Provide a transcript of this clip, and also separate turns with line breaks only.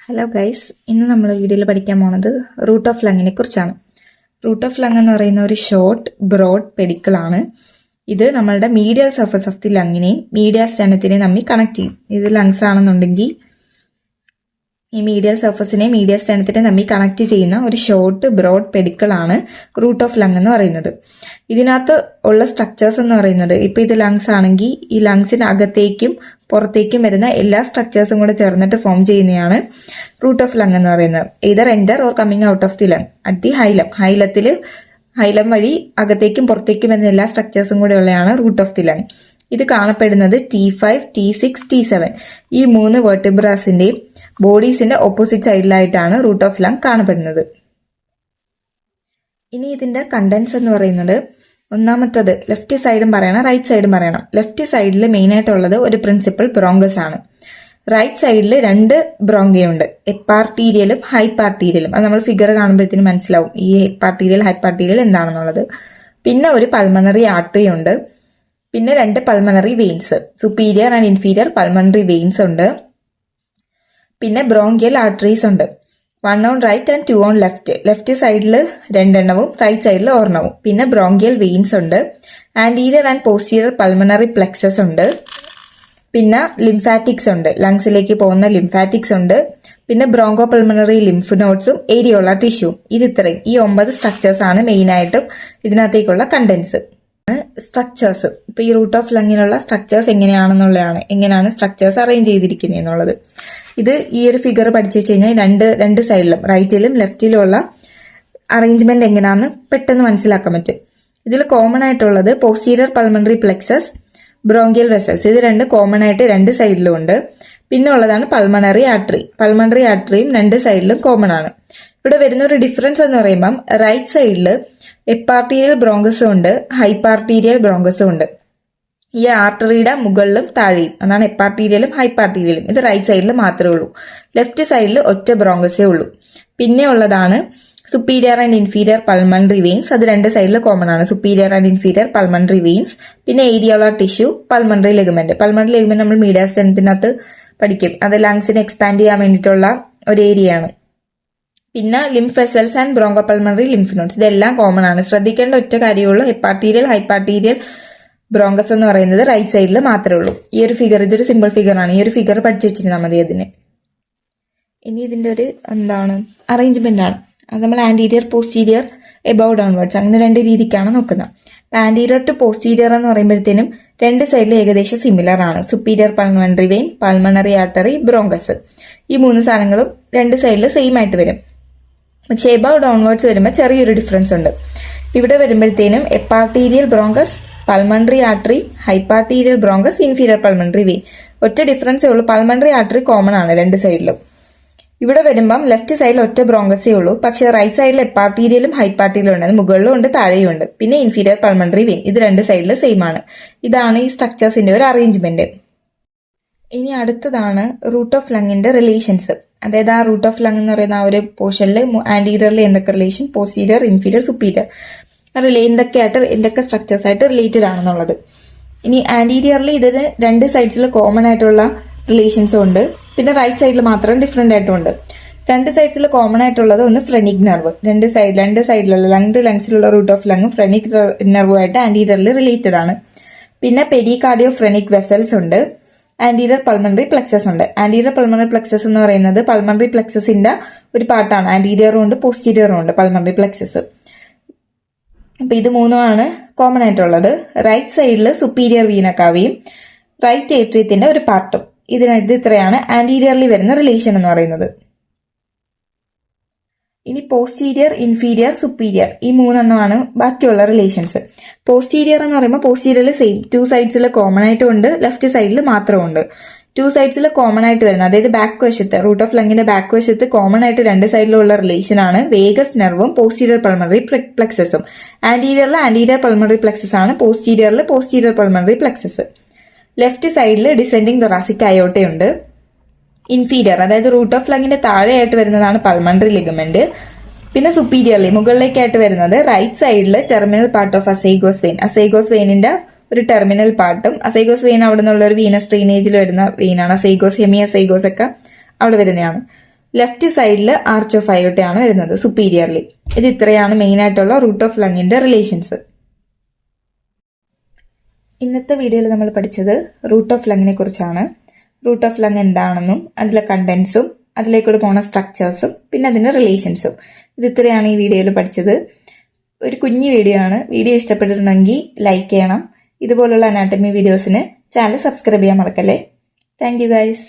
Hello guys, ഇന്ന് നമ്മൾ വീഡിയോയിൽ പഠിക്കാൻ പോണത് റൂട്ട് ഓഫ് ലങ്ങിനെ കുറിച്ചാണ്. റൂട്ട് ഓഫ് ലങ് എന്ന് പറയുന്ന ഒരു ഷോർട്ട് ബ്രോഡ് പെഡിക്കിളാണ്. ഇത് നമ്മളുടെ മീഡിയൽ സർഫസ് ഓഫ് ദി ലങ്ങിനെയും മീഡിയ സ്റ്റെനത്തിനെയും തമ്മിൽ കണക്ട് ചെയ്യും. ഇത് ലങ്സ് ആണെന്നുണ്ടെങ്കിൽ ഈ മീഡിയൽ സർഫസിനെയും മീഡിയ സ്റ്റെനത്തിനെയും തമ്മിൽ കണക്ട് ചെയ്യുന്ന ഒരു ഷോർട്ട് ബ്രോഡ് പെഡിക്കിളാണ് റൂട്ട് ഓഫ് ലങ് എന്ന് പറയുന്നത്. ഇതിനകത്ത് ഉള്ള സ്ട്രക്ചേഴ്സ് എന്ന് പറയുന്നത്, ഇപ്പൊ ഇത് ലങ്സ് ആണെങ്കിൽ ഈ ലങ്സിന് അകത്തേക്കും പുറത്തേക്കും വരുന്ന എല്ലാ സ്ട്രക്ചേഴ്സും കൂടെ ചേർന്നിട്ട് ഫോം ചെയ്യുന്നതാണ് റൂട്ട് ഓഫ് ലങ് എന്ന് പറയുന്നത്. Either enter or coming out of the lung at the hilum. Hilum വഴി അകത്തേക്കും പുറത്തേക്കും വരുന്ന എല്ലാ സ്ട്രക്ചേഴ്സും കൂടെ ഉള്ളതാണ് റൂട്ട് ഓഫ് ദി ലങ്. ഇത് കാണപ്പെടുന്നത് T5, T6, T7 ഈ 3 വെർട്ടിബ്രാസിന്റെയും ബോഡീസിന്റെ ഓപ്പോസിറ്റ് സൈഡിലായിട്ടാണ് റൂട്ട് ഓഫ് ലങ് കാണപ്പെടുന്നത്. ഇനി ഇതിന്റെ കണ്ടന്റ്സ് എന്ന് പറയുന്നത്, ഒന്നാമത്തത് ലെഫ്റ്റ് സൈഡും പറയണം, റൈറ്റ് സൈഡും പറയണം. ലെഫ്റ്റ് സൈഡിൽ മെയിൻ ആയിട്ടുള്ളത് ഒരു പ്രിൻസിപ്പൽ ബ്രോങ്കസ് ആണ്. റൈറ്റ് സൈഡിൽ 2 ബ്രോങ്കയുണ്ട്, എപ്പാർട്ടീരിയലും ഹൈപ്പാർട്ടീരിയലും. അത് നമ്മൾ ഫിഗർ കാണുമ്പോഴത്തേനും മനസ്സിലാവും ഈ എപ്പാർട്ടീരിയൽ ഹൈപ്പാർട്ടീരിയൽ എന്താണെന്നുള്ളത്. പിന്നെ ഒരു പൾമണറി ആർട്ടറി ഉണ്ട്. പിന്നെ 2 pulmonary veins, superior and inferior pulmonary veins ഉണ്ട്. പിന്നെ ബ്രോങ്കിയൽ ആർട്ടറീസ് ഉണ്ട്. 1 on right and 2 on left. Left സൈഡിൽ 2 എണ്ണവും റൈറ്റ് സൈഡിൽ 1 എണ്ണവും. പിന്നെ ബ്രോങ്കിയൽ വെയിൻസ് ഉണ്ട്. Anterior and posterior pulmonary plexus ഉണ്ട്. പിന്നെ ലിംഫാറ്റിക്സ് ഉണ്ട്, ലങ്സിലേക്ക് പോകുന്ന ലിംഫാറ്റിക്സ് ഉണ്ട്. പിന്നെ ബ്രോങ്കോ പൾമണറി ലിംഫ് നോഡ്സും ഏരിയോള ടിഷ്യൂവും. ഇത്രയും ഈ 9 സ്ട്രക്ചേഴ്സ് ആണ് മെയിൻ ആയിട്ടും ഇതിനകത്തേക്കുള്ള കണ്ടന്റ്സ്. സ്ട്രക്ചേഴ്സ്, ഇപ്പൊ ഈ റൂട്ട് ഓഫ് ലങ്ങിലുള്ള സ്ട്രക്ചേഴ്സ് എങ്ങനെയാണ് സ്ട്രക്ചേഴ്സ് അറേഞ്ച് ചെയ്തിരിക്കുന്നത് എന്നുള്ളത്. ഇത് ഈ ഒരു ഫിഗർ പഠിച്ചു വെച്ച് കഴിഞ്ഞാൽ രണ്ട് സൈഡിലും റൈറ്റിലും ലെഫ്റ്റിലും ഉള്ള അറേഞ്ച്മെന്റ് എങ്ങനെയാണെന്ന് പെട്ടെന്ന് മനസ്സിലാക്കാൻ പറ്റും. ഇതിൽ കോമൺ ആയിട്ടുള്ളത് posterior pulmonary plexus, bronchial vessels. ഇത് 2 കോമൺ ആയിട്ട് 2 സൈഡിലും ഉണ്ട്. പിന്നെ ഉള്ളതാണ് പൾമണറി ആർട്ടറി. പൾമണറി ആർട്ടറിയും 2 സൈഡിലും കോമൺ ആണ്. ഇവിടെ വരുന്ന ഒരു ഡിഫറൻസ് എന്ന് പറയുമ്പം റൈറ്റ് സൈഡിൽ എപ്പാർട്ടീരിയൽ ബ്രോങ്കസും ഉണ്ട്, ഹൈപ്പാർട്ടീരിയൽ ബ്രോങ്കസും ഉണ്ട്. ഈ ആർട്ടറിയുടെ മുകളിലും താഴെയും, അതാണ് എപ്പാർട്ടീരിയലും ഹൈപ്പാർട്ടീരിയലും. ഇത് റൈറ്റ് സൈഡിൽ മാത്രമേ ഉള്ളൂ. ലെഫ്റ്റ് സൈഡിൽ ഒറ്റ ബ്രോങ്കസേ ഉള്ളൂ. പിന്നെ ഉള്ളതാണ് superior and inferior pulmonary veins. അത് 2 സൈഡിൽ കോമൺ ആണ്, superior and inferior pulmonary veins. പിന്നെ areolar tissue, pulmonary ligament. Pulmonary ligament നമ്മൾ മീഡിയ സ്റ്റെനത്തിനകത്ത് പഠിക്കും. അത് ലങ്സിനെ എക്സ്പാൻഡ് ചെയ്യാൻ വേണ്ടിയിട്ടുള്ള ഒരു ഏരിയയാണ്. പിന്നെ lymph vessels and broncho pulmonary lymph nodes, ഇതെല്ലാം കോമൺ ആണ്. ശ്രദ്ധിക്കേണ്ട ഒറ്റ കാര്യമുള്ളൂ, എപ്പാർട്ടീരിയൽ ഹൈപ്പാർട്ടീരിയൽ ബ്രോങ്കസ് എന്ന് പറയുന്നത് റൈറ്റ് സൈഡിൽ മാത്രമേ ഉള്ളൂ. ഈ ഒരു ഫിഗർ, ഇതൊരു സിമ്പിൾ ഫിഗർ ആണ്. ഈ ഒരു ഫിഗർ പഠിച്ചു വെച്ചിരുന്നാൽ മതി അതിന്. ഇനി ഇതിന്റെ ഒരു അറേഞ്ച്മെന്റ് ആണ്. അത് നമ്മൾ ആന്റീരിയർ പോസ്റ്റീരിയർ എബവ് ഡൗൺവേർഡ്സ് അങ്ങനെ 2 രീതിക്കാണ് നോക്കുന്നത്. ആന്റീരിയർ ടു പോസ്റ്റീരിയർ എന്ന് പറയുമ്പോഴത്തേനും 2 സൈഡിൽ ഏകദേശം സിമിലർ ആണ്. Superior pulmonary vein, pulmonary artery, bronchus, ഈ 3 സാധനങ്ങളും 2 സൈഡിൽ സെയിം ആയിട്ട് വരും. പക്ഷെ എബവ് ഡൗൺവേർഡ്സ് വരുമ്പോൾ ചെറിയൊരു ഡിഫറൻസ് ഉണ്ട്. ഇവിടെ വരുമ്പോഴത്തേനും eparterial bronchus, pulmonary artery, hyparterial bronchus, inferior pulmonary vein. ഒറ്റ ഡിഫറൻസേ ഉള്ളൂ, പൾമണറി ആർട്ടറി കോമൺ ആണ് 2 സൈഡിലും. ഇവിടെ വരുമ്പം ലെഫ്റ്റ് സൈഡിൽ ഒറ്റ ബ്രോങ്കസേ ഉള്ളൂ, പക്ഷെ റൈറ്റ് സൈഡിൽ എപ്പാർട്ടീരിയലും ഹൈപ്പാർട്ടീരിയലും ഉണ്ട്, അത് മുകളിലും ഉണ്ട് താഴെയും ഉണ്ട്. പിന്നെ ഇൻഫീരിയർ പൾമണറി വെയിൻ, ഇത് 2 സൈഡിൽ സെയിം ആണ്. ഇതാണ് ഈ സ്ട്രക്ചേഴ്സിന്റെ ഒരു അറേഞ്ച്മെന്റ്. ഇനി അടുത്തതാണ് റൂട്ട് ഓഫ് ലങ്ങിന്റെ റിലേഷൻസ്. അതായത് ആ റൂട്ട് ഓഫ് ലങ് എന്ന് പറയുന്ന ആ ഒരു പോർഷനിൽ ആന്റീരിയറിൽ എന്തൊക്കെ റിലേഷൻ, പോസ്റ്റീരിയർ, ഇൻഫീരിയർ, സുപ്പീരിയർ എന്തൊക്കെ സ്ട്രക്ചേഴ്സ് ആയിട്ട് റിലേറ്റഡ് ആണെന്നുള്ളത്. ഇനി ആന്റീരിയറിൽ ഇതിന് 2 സൈഡ്സിൽ കോമൺ ആയിട്ടുള്ള റിലേഷൻസും ഉണ്ട്. പിന്നെ റൈറ്റ് സൈഡിൽ മാത്രം ഡിഫറെന്റ് ആയിട്ടും ഉണ്ട്. 2 സൈഡ്സിൽ കോമൺ ആയിട്ടുള്ളത് ഒന്ന് ഫ്രെനിക് നെർവ്. 2 സൈഡിലുള്ള ലങ്സിലുള്ള റൂട്ട് ഓഫ് ലങ് ഫ്രെനിക് നെർവുമായിട്ട് ആന്റീരിയറിൽ റിലേറ്റഡ് ആണ്. പിന്നെ പെരികാർഡിയോ ഫ്രെനിക് വെസൽസ് ഉണ്ട്. ആന്റീരിയർ പൾമണറി പ്ലെക്സസ് ഉണ്ട്. ആന്റീരിയർ പൾമണറി പ്ലെക്സസ് എന്ന് പറയുന്നത് പൾമണറി പ്ലെക്സസിന്റെ ഒരു പാർട്ടാണ്. ആന്റീരിയറും ഉണ്ട് പോസ്റ്റീരിയറും ഉണ്ട് പൾമണറി പ്ലെക്സസ്. അപ്പൊ ഇത് 3 കോമൺ ആയിട്ടുള്ളത്. റൈറ്റ് സൈഡിൽ സുപ്പീരിയർ വീന കാവയും റൈറ്റ് ഏട്രിയത്തിന്റെ ഒരു പാർട്ടും. ഇതിനടുത്ത് ഇത്രയാണ് ആന്റീരിയറിൽ വരുന്ന റിലേഷൻ എന്ന് പറയുന്നത്. ഇനി പോസ്റ്റീരിയർ, ഇൻഫീരിയർ, സുപ്പീരിയർ ഈ 3 ബാക്കിയുള്ള റിലേഷൻസ്. പോസ്റ്റീരിയർ എന്ന് പറയുമ്പോൾ പോസ്റ്റീരിയറിൽ സെയിം 2 സൈഡ്സിൽ കോമൺ ആയിട്ടും ഉണ്ട്, ലെഫ്റ്റ് സൈഡിൽ മാത്രം ഉണ്ട്. 2 സൈഡ്സിൽ കോമൺ ആയിട്ട് വരുന്നത്, അതായത് ബാക്ക് വശത്ത് റൂട്ട് ഓഫ് ലങ്ങിന്റെ ബാക്ക് വശത്ത് കോമൺ ആയിട്ട് 2 സൈഡിലുള്ള റിലേഷൻ ആണ് വേഗസ് നെർവും പോസ്റ്റീരിയർ പൾമണറി പ്ലെക്സസും. ആന്റീരിയറിൽ ആന്റീരിയർ പൾമണറി പ്ലെക്സസ് ആണ്, പോസ്റ്റീരിയറിൽ പോസ്റ്റീരിയർ പൾമണറി പ്ലെക്സസ്. ലെഫ്റ്റ് സൈഡിൽ ഡിസെൻഡിങ് തൊറാസിക് അയോട്ടയുണ്ട്. ഇൻഫീരിയർ, അതായത് റൂട്ട് ഓഫ് ലങ്ങിന്റെ താഴെയായിട്ട് വരുന്നതാണ് പൾമണറി ലിഗമെന്റ്. പിന്നെ സുപ്പീരിയർലി മുകളിലേക്കായിട്ട് വരുന്നത് റൈറ്റ് സൈഡിൽ ടെർമിനൽ പാർട്ട് ഓഫ് അസൈഗോസ് വെയിൻ. അസൈഗോസ് വെയിനിന്റെ ഒരു ടെർമിനൽ പാർട്ടും, അസൈഗോസ് വെയിൻ അവിടെ നിന്നുള്ള ഒരു വീനസ് ഡ്രെയിനേജിൽ വരുന്ന വെയിനാണ്. അസൈഗോസ്, ഹെമി അസൈഗോസ് ഒക്കെ അവിടെ വരുന്നതാണ്. ലെഫ്റ്റ് സൈഡിൽ ആർച്ച് ഓഫ് അയോട്ടയാണ് വരുന്നത് സുപ്പീരിയർലി. ഇത് ഇത്രയാണ് മെയിൻ ആയിട്ടുള്ള റൂട്ട് ഓഫ് ലങ്ങിന്റെ റിലേഷൻസ്. ഇന്നത്തെ വീഡിയോയിൽ നമ്മൾ പഠിച്ചത് റൂട്ട് ഓഫ് ലങ്ങിനെ കുറിച്ചാണ്. റൂട്ട് ഓഫ് ലങ് എന്താണെന്നും അതിലെ കണ്ടന്റ്സും അതിലേക്കൂടെ പോണ സ്ട്രക്ചേഴ്സും പിന്നെ അതിന്റെ റിലേഷൻസും, ഇത് ഇത്രയാണ് ഈ വീഡിയോയിൽ പഠിച്ചത്. ഒരു കുഞ്ഞു വീഡിയോ ആണ്. വീഡിയോ ഇഷ്ടപ്പെട്ടിട്ടുണ്ടെങ്കിൽ ലൈക്ക് ചെയ്യണം. ഇതുപോലുള്ള അനാട്ടമി വീഡിയോസിന് ചാനൽ സബ്സ്ക്രൈബ് ചെയ്യാൻ മറക്കല്ലേ. Thank you guys.